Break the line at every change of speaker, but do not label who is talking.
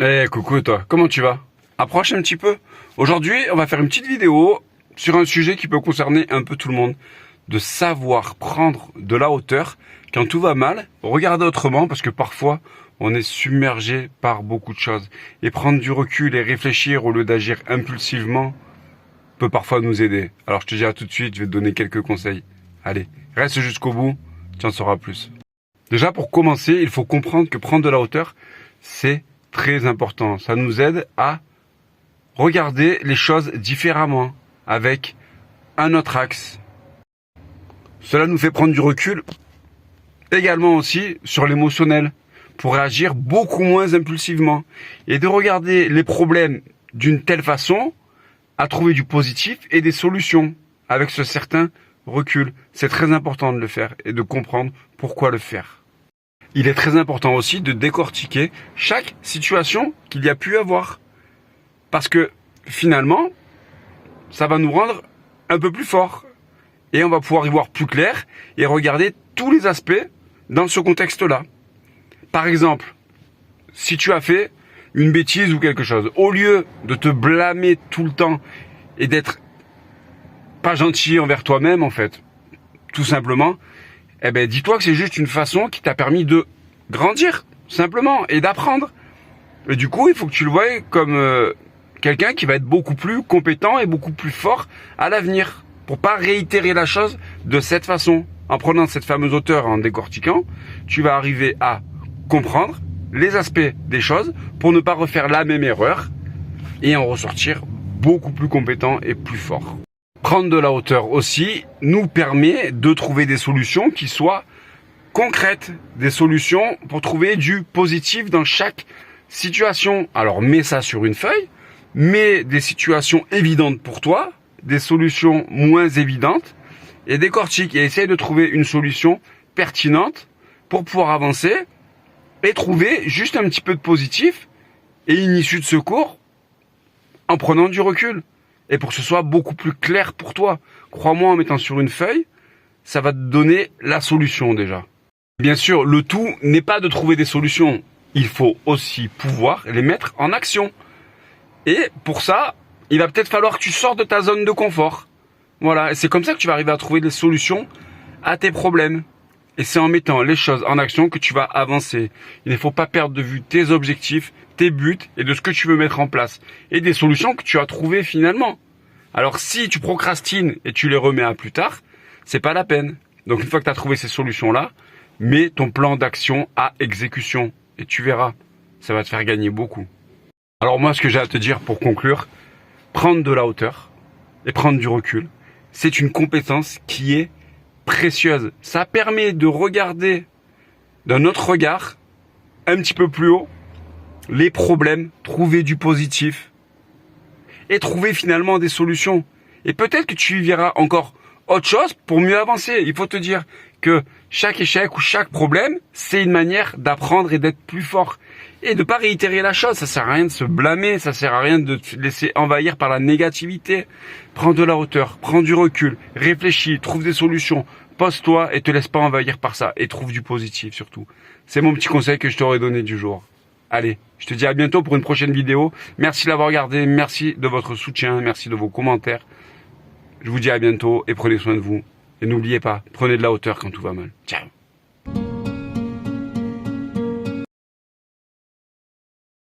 Eh coucou toi, comment tu vas? Approche un petit peu. Aujourd'hui, on va faire une petite vidéo sur un sujet qui peut concerner un peu tout le monde. De savoir prendre de la hauteur quand tout va mal, regarder autrement parce que parfois on est submergé par beaucoup de choses. Et prendre du recul et réfléchir au lieu d'agir impulsivement peut parfois nous aider. Alors je te dis à tout de suite, je vais te donner quelques conseils. Allez, reste jusqu'au bout, tu en sauras plus. Déjà pour commencer, il faut comprendre que prendre de la hauteur, c'est très important. Ça nous aide à regarder les choses différemment, avec un autre axe. Cela nous fait prendre du recul également aussi sur l'émotionnel, pour réagir beaucoup moins impulsivement et de regarder les problèmes d'une telle façon à trouver du positif et des solutions avec ce certain recul. C'est très important de le faire et de comprendre pourquoi le faire. Il est très important aussi de décortiquer chaque situation qu'il y a pu avoir. Parce que finalement, ça va nous rendre un peu plus forts. Et on va pouvoir y voir plus clair et regarder tous les aspects dans ce contexte-là. Par exemple, si tu as fait une bêtise ou quelque chose, au lieu de te blâmer tout le temps et d'être pas gentil envers toi-même en fait, tout simplement, eh ben dis-toi que c'est juste une façon qui t'a permis de grandir, simplement, et d'apprendre. Et du coup, il faut que tu le voies comme quelqu'un qui va être beaucoup plus compétent et beaucoup plus fort à l'avenir, pour pas réitérer la chose de cette façon. En prenant cette fameuse hauteur, en décortiquant, tu vas arriver à comprendre les aspects des choses pour ne pas refaire la même erreur et en ressortir beaucoup plus compétent et plus fort. Prendre de la hauteur aussi nous permet de trouver des solutions qui soient concrètes, des solutions pour trouver du positif dans chaque situation. Alors mets ça sur une feuille, mets des situations évidentes pour toi, des solutions moins évidentes, et décortique et essaye de trouver une solution pertinente pour pouvoir avancer et trouver juste un petit peu de positif et une issue de secours en prenant du recul. Et pour que ce soit beaucoup plus clair pour toi. Crois-moi, en mettant sur une feuille, ça va te donner la solution déjà. Bien sûr, le tout n'est pas de trouver des solutions. Il faut aussi pouvoir les mettre en action. Et pour ça, il va peut-être falloir que tu sortes de ta zone de confort. Voilà, et c'est comme ça que tu vas arriver à trouver des solutions à tes problèmes. Et c'est en mettant les choses en action que tu vas avancer. Il ne faut pas perdre de vue tes objectifs, tes buts et de ce que tu veux mettre en place. Et des solutions que tu as trouvées finalement. Alors si tu procrastines et tu les remets à plus tard, c'est pas la peine. Donc une fois que tu as trouvé ces solutions-là, mets ton plan d'action à exécution. Et tu verras, ça va te faire gagner beaucoup. Alors moi, ce que j'ai à te dire pour conclure, prendre de la hauteur et prendre du recul, c'est une compétence qui est précieuse. Ça permet de regarder d'un autre regard, un petit peu plus haut, les problèmes, trouver du positif et trouver finalement des solutions. Et peut-être que tu y verras encore autre chose pour mieux avancer. Il faut te dire que chaque échec ou chaque problème, c'est une manière d'apprendre et d'être plus fort. Et de pas réitérer la chose, ça sert à rien de se blâmer, ça sert à rien de te laisser envahir par la négativité. Prends de la hauteur, prends du recul, réfléchis, trouve des solutions, pose-toi et te laisse pas envahir par ça. Et trouve du positif surtout. C'est mon petit conseil que je t'aurais donné du jour. Allez, je te dis à bientôt pour une prochaine vidéo. Merci d'avoir regardé, merci de votre soutien, merci de vos commentaires. Je vous dis à bientôt et prenez soin de vous. Et n'oubliez pas, prenez de la hauteur quand tout va mal. Ciao.